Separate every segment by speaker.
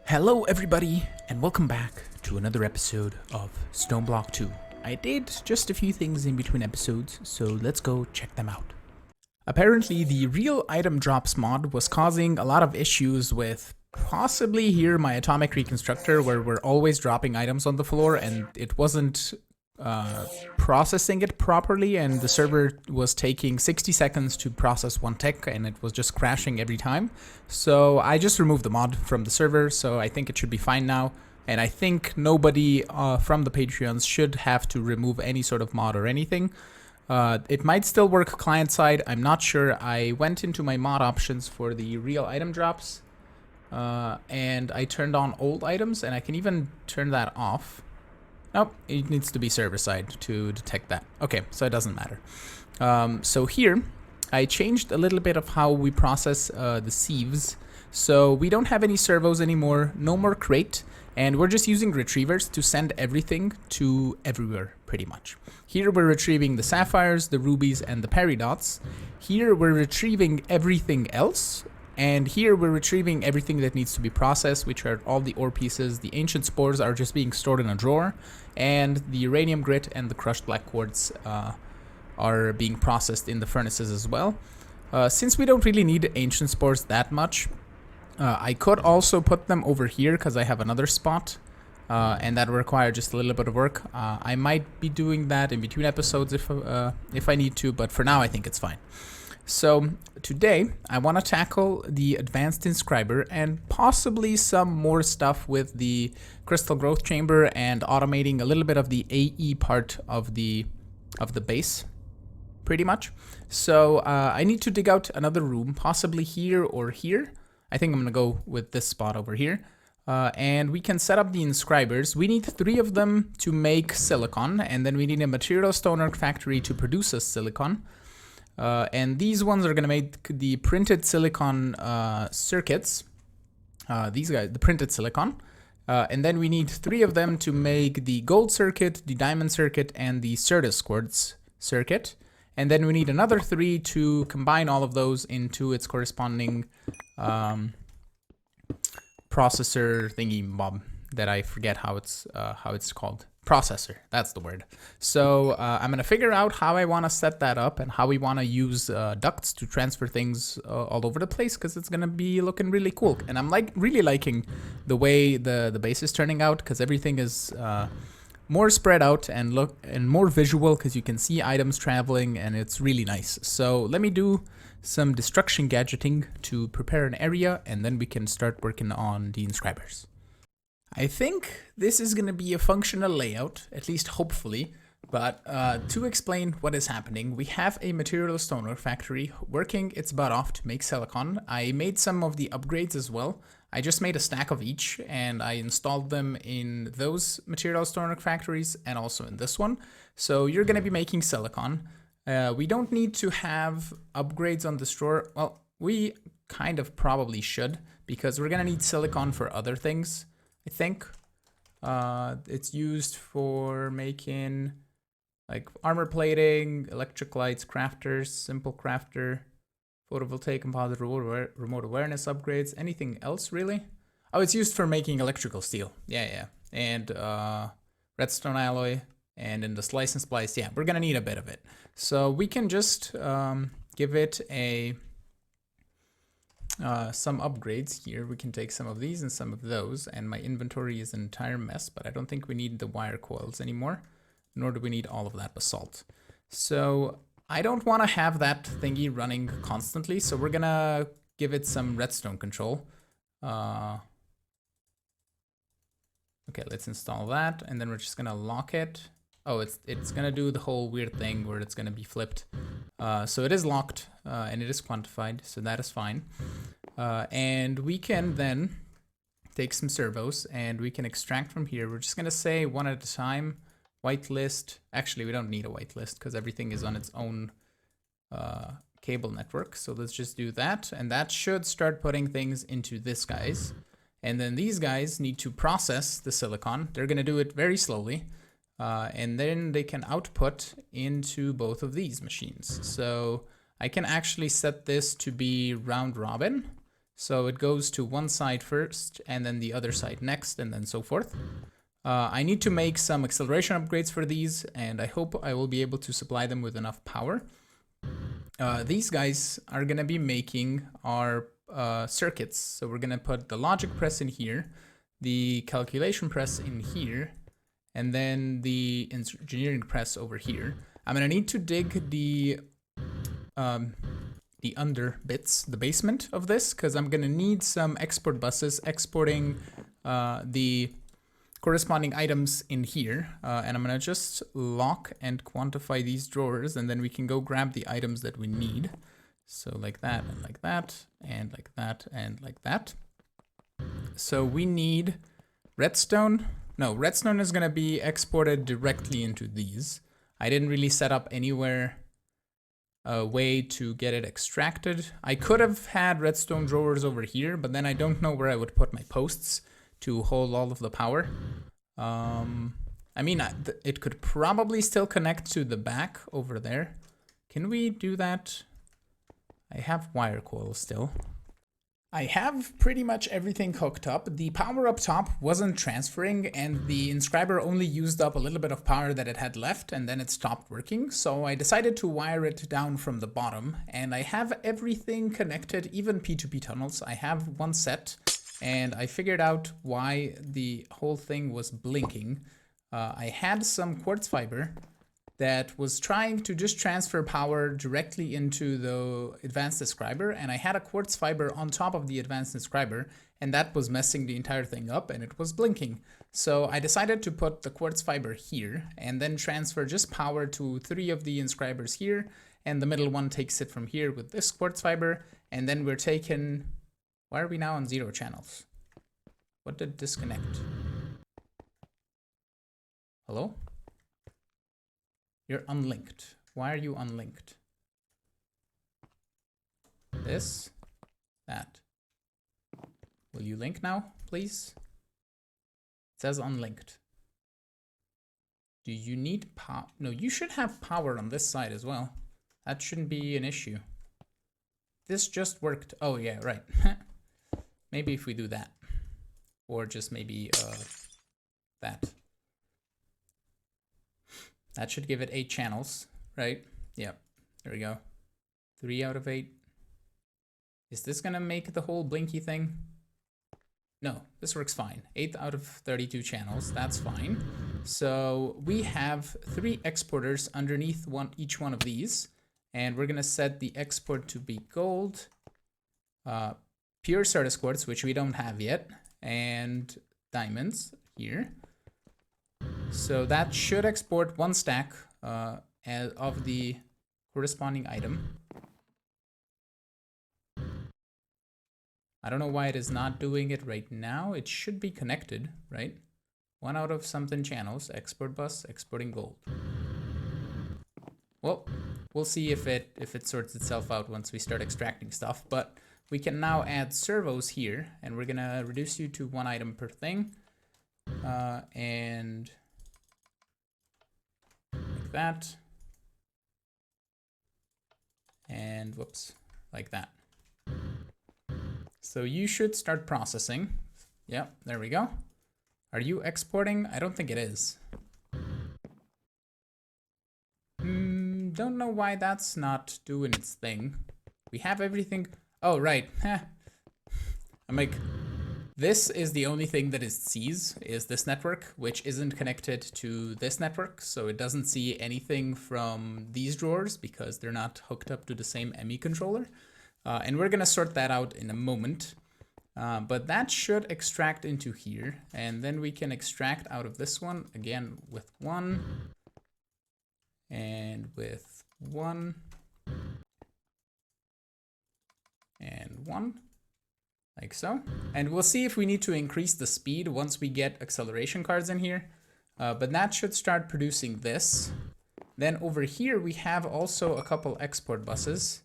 Speaker 1: Hello everybody, and welcome back to another episode of Stoneblock 2. I did just a few things in between episodes, so let's go check them out. Apparently, the real item drops mod was causing a lot of issues with possibly here my atomic reconstructor, where we're always dropping items on the floor and it wasn't processing it properly, and the server was taking 60 seconds to process one tick and it was just crashing every time. So I just removed the mod from the server, so I think it should be fine now. And I think nobody from the Patreons should have to remove any sort of mod or anything. It might still work client side, I'm not sure. I went into my mod options for the real item drops and I turned on old items, and I can even turn that off. Nope, it needs to be server side to detect that. Okay, so it doesn't matter. So here, I changed a little bit of how we process the sieves. So we don't have any servos anymore, no more crate, and we're just using retrievers to send everything to everywhere, pretty much. Here we're retrieving the sapphires, the rubies, and the peridots. Here we're retrieving everything else. And here we're retrieving everything that needs to be processed, which are all the ore pieces. The ancient spores are just being stored in a drawer, and the uranium grit and the crushed black quartz are being processed in the furnaces as well. Since we don't really need ancient spores that much, I could also put them over here because I have another spot, and that will require just a little bit of work. I might be doing that in between episodes if I need to, but for now I think it's fine. So today I want to tackle the advanced inscriber and possibly some more stuff with the crystal growth chamber and automating a little bit of the AE part of the base, pretty much. So I need to dig out another room, possibly here or here. I think I'm gonna go with this spot over here. And we can set up the inscribers. We need 3 of them to make silicon, and then we need a material stonework factory to produce us silicon. And these ones are going to make the printed silicon circuits. These guys, the printed silicon. And then we need 3 of them to make the gold circuit, the diamond circuit, and the Certus quartz circuit. And then we need another 3 to combine all of those into its corresponding processor thingy bob that I forget how it's called. Processor, that's the word. So I'm gonna figure out how I want to set that up and how we want to use ducts to transfer things all over the place, because it's gonna be looking really cool. And I'm really liking the way the base is turning out, because everything is more spread out and more visual, because you can see items traveling and it's really nice. So let me do some destruction gadgeting to prepare an area, and then we can start working on the inscribers. I think this is going to be a functional layout, at least hopefully, but to explain what is happening, we have a material stonework factory working its butt off to make silicon. I made some of the upgrades as well. I just made a stack of each, and I installed them in those material stonework factories and also in this one. So you're going to be making silicon. We don't need to have upgrades on this drawer. Well, we kind of probably should, because we're going to need silicon for other things. I think it's used for making like armor plating, electric lights, crafters, simple crafter, photovoltaic, composite, remote awareness upgrades. Anything else really? Oh, it's used for making electrical steel. Yeah. And redstone alloy, and in the slice and splice. Yeah, we're gonna need a bit of it. So we can just give it some upgrades here. We can take some of these and some of those, and my inventory is an entire mess, but I don't think we need the wire coils anymore, nor do we need all of that basalt. So I don't want to have that thingy running constantly, so we're gonna give it some redstone control. Okay, let's install that, and then we're just gonna lock it. Oh, it's gonna do the whole weird thing where it's gonna be flipped. So it is locked and it is quantified, so that is fine. And we can then take some servos and we can extract from here. We're just gonna say one at a time. Whitelist. Actually, we don't need a whitelist because everything is on its own cable network. So let's just do that, and that should start putting things into this guys. And then these guys need to process the silicon. They're gonna do it very slowly. And then they can output into both of these machines. So I can actually set this to be round robin. So it goes to one side first and then the other side next and then so forth. I need to make some acceleration upgrades for these, and I hope I will be able to supply them with enough power. These guys are going to be making our circuits. So we're going to put the logic press in here, the calculation press in here, and then the engineering press over here. I'm going to need to dig the under bits, the basement of this, because I'm going to need some export buses exporting the corresponding items in here, and I'm gonna just lock and quantify these drawers, and then we can go grab the items that we need. So like that and like that and like that and like that. So we need redstone. No, redstone is gonna be exported directly into these. I didn't really set up anywhere a way to get it extracted. I could have had redstone drawers over here, but then I don't know where I would put my posts to hold all of the power. I mean, it could probably still connect to the back over there. Can we do that? I have wire coils still. I have pretty much everything hooked up. The power up top wasn't transferring, and the Inscriber only used up a little bit of power that it had left, and then it stopped working. So I decided to wire it down from the bottom, and I have everything connected, even P2P tunnels. I have one set. And I figured out why the whole thing was blinking. I had some quartz fiber that was trying to just transfer power directly into the advanced describer, and I had a quartz fiber on top of the advanced describer, and that was messing the entire thing up, and it was blinking. So I decided to put the quartz fiber here and then transfer just power to 3 of the inscribers here, and the middle one takes it from here with this quartz fiber, and then we're taking... Why are we now on 0 channels? What did disconnect? Hello? You're unlinked. Why are you unlinked? This, that. Will you link now, please? It says unlinked. Do you need power? No, you should have power on this side as well. That shouldn't be an issue. This just worked. Oh yeah, right. Maybe if we do that, or just maybe that. That should give it 8 channels, right? Yep, there we go. 3 out of 8. Is this gonna make the whole blinky thing? No, this works fine. 8 out of 32 channels, that's fine. So we have 3 exporters underneath each one of these, and we're gonna set the export to be gold, pure Certus quartz, which we don't have yet, and diamonds here. So that should export 1 stack of the corresponding item. I don't know why it is not doing it right now. It should be connected, right? 1 out of something channels, export bus, exporting gold. Well, we'll see if it sorts itself out once we start extracting stuff, but we can now add servos here, and we're gonna reduce you to 1 item per thing, and like that, and whoops, like that. So you should start processing. Yep, there we go. Are you exporting? I don't think it is. Don't know why that's not doing its thing. We have everything. Oh, right. I'm like, this is the only thing that it sees, is this network, which isn't connected to this network. So it doesn't see anything from these drawers because they're not hooked up to the same ME controller. And we're going to sort that out in a moment. But that should extract into here. And then we can extract out of this one, again, with 1. And with 1. And 1. Like so. And we'll see if we need to increase the speed once we get acceleration cards in here. But that should start producing this. Then over here, we have also a couple export buses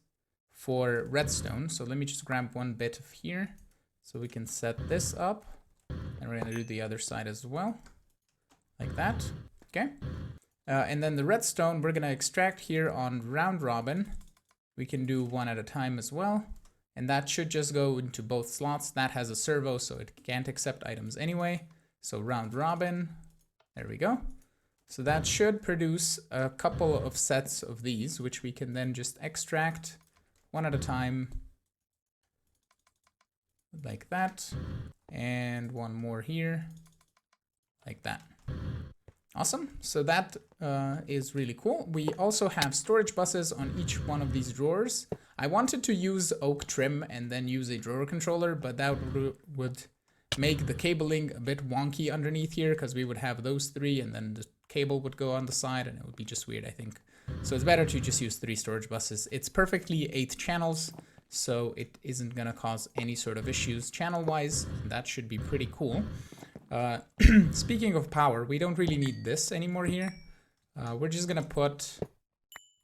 Speaker 1: for redstone. So let me just grab 1 bit of here so we can set this up. And we're going to do the other side as well. Like that. Okay. And then the redstone, we're going to extract here on round robin. We can do 1 at a time as well. and that should just go into both slots. That has a servo, so it can't accept items anyway. So round robin, there we go. So that should produce a couple of sets of these, which we can then just extract one at a time, like that, and one more here, like that. Awesome. So that is really cool. We also have storage buses on each one of these drawers. I wanted to use oak trim and then use a drawer controller, but that would make the cabling a bit wonky underneath here, because we would have those three and then the cable would go on the side and it would be just weird, I think. So it's better to just use 3 storage buses. It's perfectly 8 channels, so it isn't gonna cause any sort of issues channel-wise. That should be pretty cool. Speaking of power, we don't really need this anymore here. We're just gonna put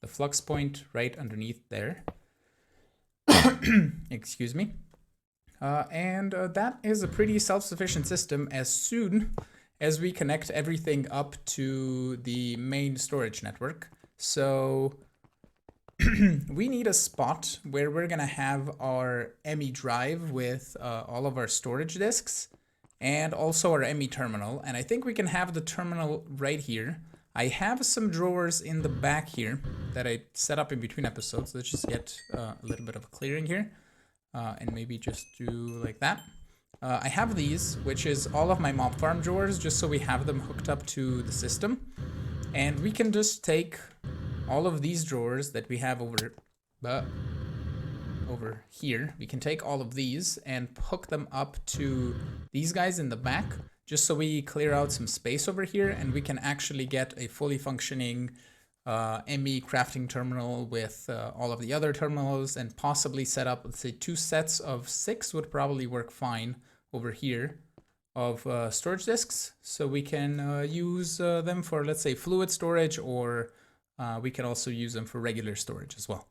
Speaker 1: the flux point right underneath there. Excuse me. And that is a pretty self-sufficient system as soon as we connect everything up to the main storage network. So we need a spot where we're gonna have our ME drive with all of our storage disks and also our ME terminal. And I think we can have the terminal right here. I have some drawers in the back here that I set up in between episodes. Let's just get a little bit of a clearing here and maybe just do like that. I have these, which is all of my mob farm drawers, just so we have them hooked up to the system. And we can just take all of these drawers that we have over here. We can take all of these and hook them up to these guys in the back, just so we clear out some space over here and we can actually get a fully functioning ME crafting terminal with all of the other terminals, and possibly set up, let's say 2 sets of 6 would probably work fine over here of storage disks. So we can use them for, let's say, fluid storage, or we can also use them for regular storage as well.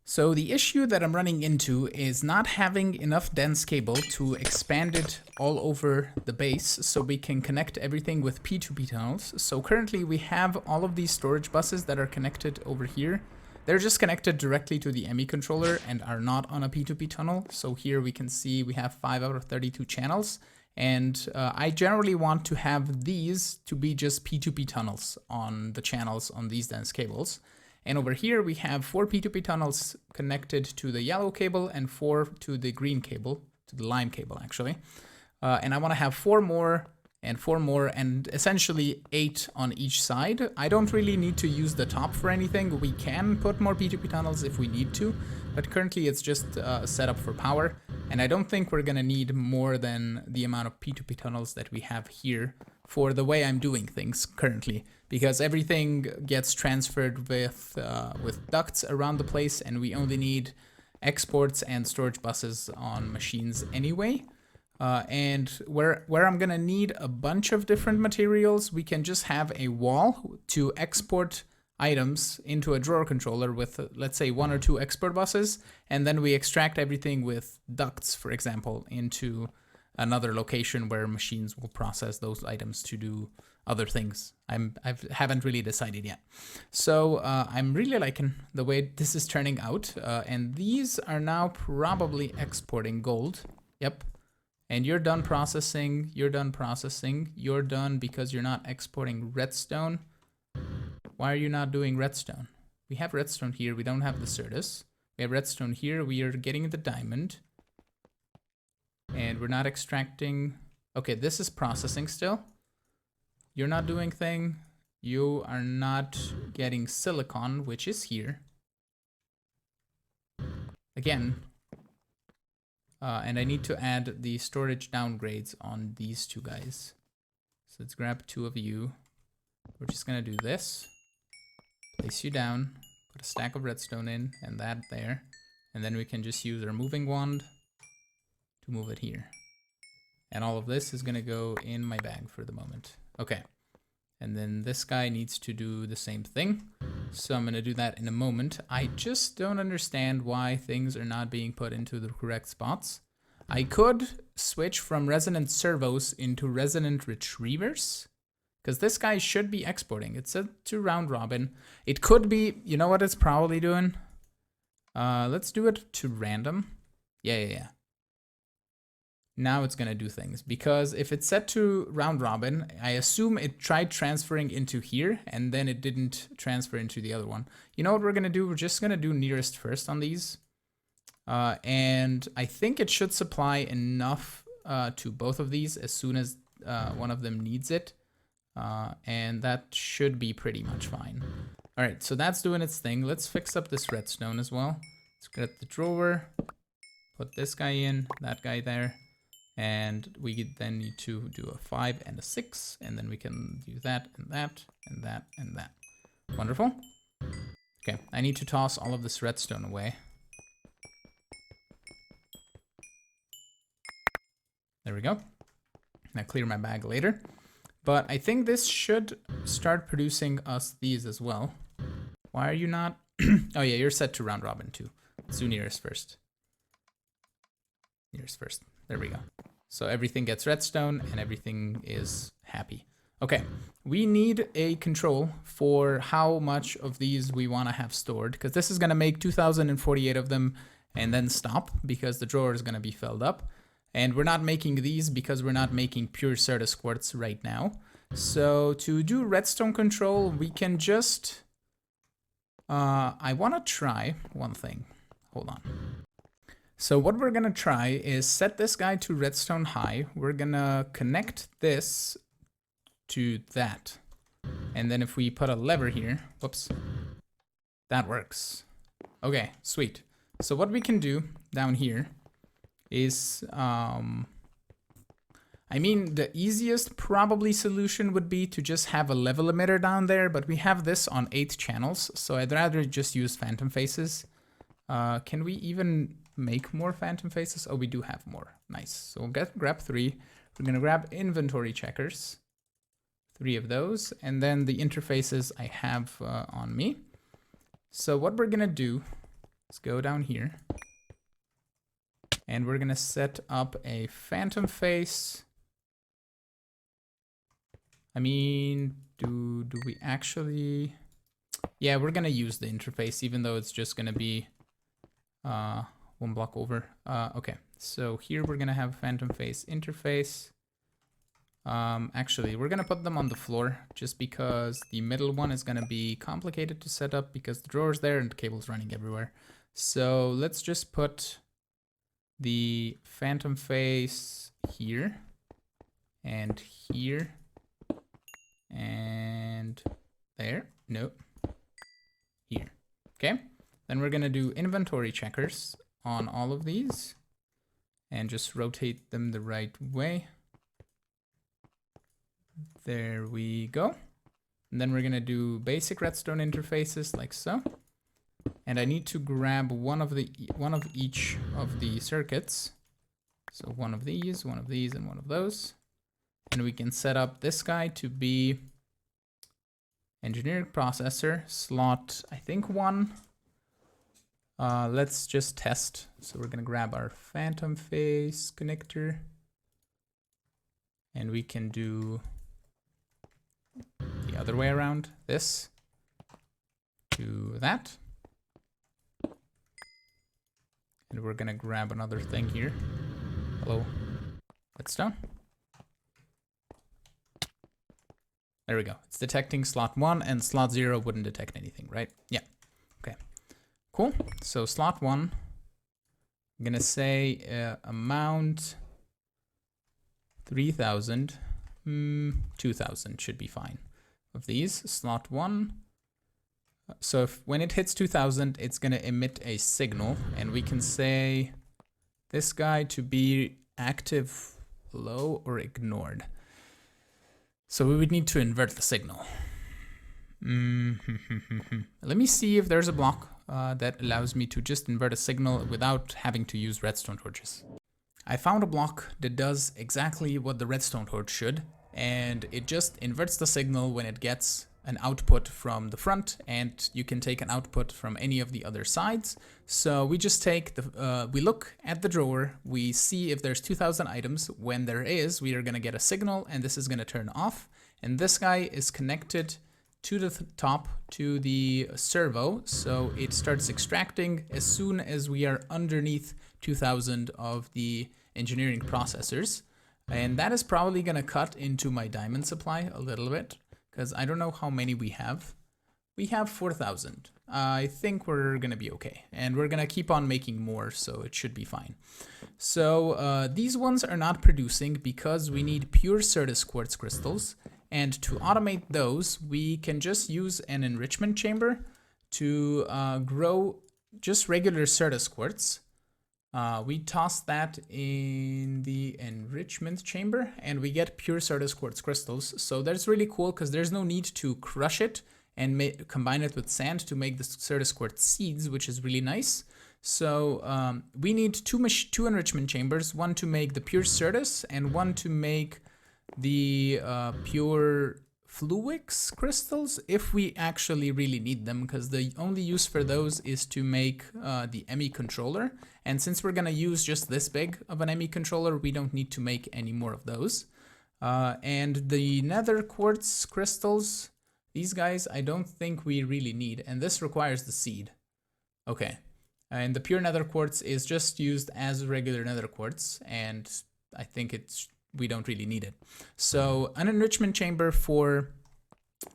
Speaker 1: So the issue that I'm running into is not having enough dense cable to expand it all over the base so we can connect everything with P2P tunnels. So currently we have all of these storage buses that are connected over here. They're just connected directly to the ME controller and are not on a P2P tunnel. So here we can see we have 5 out of 32 channels. And I generally want to have these to be just P2P tunnels on the channels on these dense cables. And over here we have 4 P2P tunnels connected to the yellow cable and 4 to the green cable, to the lime cable actually. And I want to have 4 more and 4 more, and essentially 8 on each side. I don't really need to use the top for anything. We can put more P2P tunnels if we need to, but currently it's just set up for power. And I don't think we're gonna need more than the amount of P2P tunnels that we have here for the way I'm doing things currently, because everything gets transferred with ducts around the place, and we only need exports and storage buses on machines anyway. And where I'm gonna need a bunch of different materials, we can just have a wall to export items into a drawer controller with, let's say, 1 or 2 export buses, and then we extract everything with ducts, for example, into another location where machines will process those items to do other things. I haven't really decided yet. So I'm really liking the way this is turning out, and these are now probably exporting gold. Yep. And you're done processing, you're done processing, you're done because you're not exporting redstone. Why are you not doing redstone? We have redstone here, we don't have the Certus. We have redstone here, we are getting the diamond. And we're not extracting. Okay, this is processing still. You're not doing thing. You are not getting silicon, which is here. Again. And I need to add the storage downgrades on these 2 guys. So let's grab 2 of you. We're just gonna do this. Place you down, put a stack of redstone in, and that there. And then we can just use our moving wand to move it here. And all of this is gonna go in my bag for the moment. Okay. And then this guy needs to do the same thing. So I'm gonna do that in a moment. I just don't understand why things are not being put into the correct spots. I could switch from resonant servos into resonant retrievers, because this guy should be exporting. It's set to round robin. It could be, you know what it's probably doing? Let's do it to random. Yeah. Now it's gonna do things, because if it's set to round robin, I assume it tried transferring into here and then it didn't transfer into the other one. You know what we're gonna do? We're just gonna do nearest first on these. And I think it should supply enough to both of these as soon as one of them needs it. And that should be pretty much fine. All right, so that's doing its thing. Let's fix up this redstone as well. Let's get the drawer, put this guy in, that guy there. And we then need to do a 5 and a 6, and then we can do that and that and that and that. Wonderful. Okay, I need to toss all of this redstone away. There we go. I'll clear my bag later. But I think this should start producing us these as well. Why are you not? Oh yeah, you're set to round robin too. Let's do nearest first. Nearest first. There we go. So everything gets redstone and everything is happy. Okay, we need a control for how much of these we want to have stored, because this is going to make 2048 of them and then stop because the drawer is going to be filled up. And we're not making these because we're not making pure Certus quartz right now. So to do redstone control, we can just... I want to try one thing. Hold on. So what we're going to try is set this guy to redstone high. We're going to connect this to that. And then if we put a lever here, whoops, that works. Okay, sweet. So what we can do down here is, I mean, the easiest probably solution would be to just have a level emitter down there, but we have this on 8 channels, so I'd rather just use phantom faces. Can we even make more phantom faces? Oh, we do have more. Nice. So we'll grab 3. We're gonna grab inventory checkers, 3 of those, and then the interfaces I have on me. So what we're gonna do is go down here, and we're gonna set up a phantom face. I mean, do we actually? Yeah, we're gonna use the interface, even though it's just gonna be 1 block over. Okay, so here we're gonna have phantom face interface. Actually, we're gonna put them on the floor just because the middle one is gonna be complicated to set up because the drawer's there and the cable's running everywhere. So let's just put the phantom face here and here and there. Nope. Here. Okay. Then we're gonna do inventory checkers on all of these and just rotate them the right way. There we go. And then we're gonna do basic redstone interfaces like so. And I need to grab one of each of the circuits. So one of these, and one of those. And we can set up this guy to be engineered processor slot, I think 1. Let's just test. So we're gonna grab our phantom face connector, and we can do the other way around, this to that. And we're gonna grab another thing here. Hello, Redstone. There we go. It's detecting slot 1, and slot 0 wouldn't detect anything, right? Yeah. Okay. Cool. So slot 1, I'm gonna say amount 3,000, 2,000 should be fine. Of these, slot 1. So if when it hits 2,000, it's gonna emit a signal, and we can say this guy to be active, low, or ignored. So we would need to invert the signal. Let me see if there's a block that allows me to just invert a signal without having to use redstone torches. I found a block that does exactly what the redstone torch should, and it just inverts the signal when it gets an output from the front, and you can take an output from any of the other sides. So we just take the, we look at the drawer, we see if there's 2,000 items. When there is, we are gonna get a signal, and this is gonna turn off. And this guy is connected to the top to the servo, so it starts extracting as soon as we are underneath 2000 of the engineering processors. And that is probably going to cut into my diamond supply a little bit, because I don't know how many we have. We have 4,000. I think we're going to be okay. And we're going to keep on making more, so it should be fine. So these ones are not producing because we need pure Certus quartz crystals. And to automate those, we can just use an enrichment chamber to grow just regular Certus quartz. We toss that in the enrichment chamber and we get pure Certus quartz crystals. So that's really cool because there's no need to crush it and combine it with sand to make the Certus quartz seeds, which is really nice. So we need two enrichment chambers, one to make the pure Certus and one to make the pure Fluix crystals, if we actually really need them, because the only use for those is to make the ME controller. And since we're going to use just this big of an ME controller, we don't need to make any more of those. And the nether quartz crystals, these guys I don't think we really need, and this requires the seed. Okay, and the pure nether quartz is just used as regular nether quartz, and I think we don't really need it. So an enrichment chamber for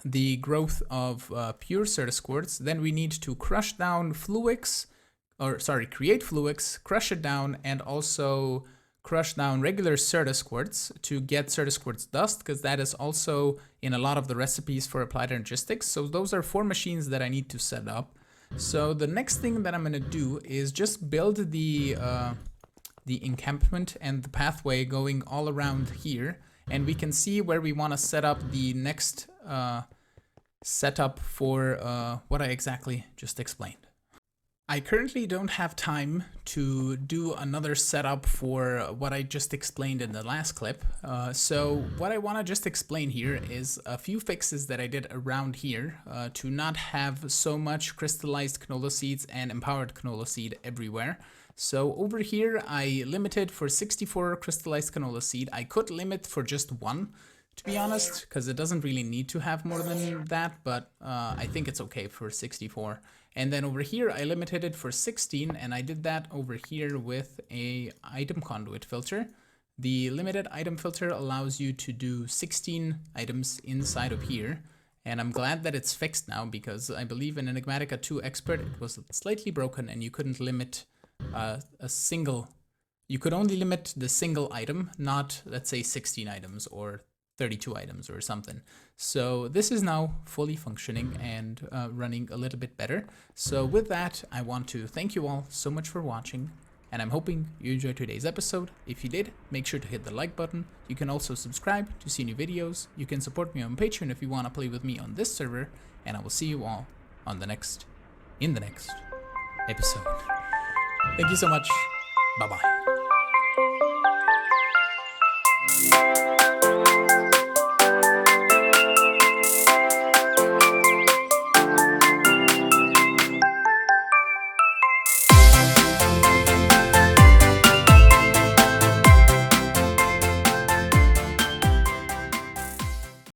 Speaker 1: the growth of pure Certus quartz. Then we need to crush down Fluix, create Fluix, crush it down, and also crush down regular Certus quartz to get Certus quartz dust, because that is also in a lot of the recipes for applied energistics. So those are 4 machines that I need to set up. So the next thing that I'm going to do is just build the encampment and the pathway going all around here, and we can see where we want to set up the next setup for what I exactly just explained. I currently don't have time to do another setup for what I just explained in the last clip. So what I want to just explain here is a few fixes that I did around here to not have so much crystallized canola seeds and empowered canola seed everywhere. So over here, I limited for 64 crystallized canola seed. I could limit for just 1, to be honest, because it doesn't really need to have more than that, but I think it's okay for 64. And then over here, I limited it for 16, and I did that over here with a item conduit filter. The limited item filter allows you to do 16 items inside of here. And I'm glad that it's fixed now, because I believe in Enigmatica 2 Expert, it was slightly broken and you couldn't limit you could only limit the single item, not, let's say, 16 items or 32 items or something. So this is now fully functioning and running a little bit better. So with that, I want to thank you all so much for watching, and I'm hoping you enjoyed today's episode. If you did, make sure to hit the like button. You can also subscribe to see new videos. You can support me on Patreon if you want to play with me on this server, and I will see you all on in the next episode. Thank you so much. Bye-bye.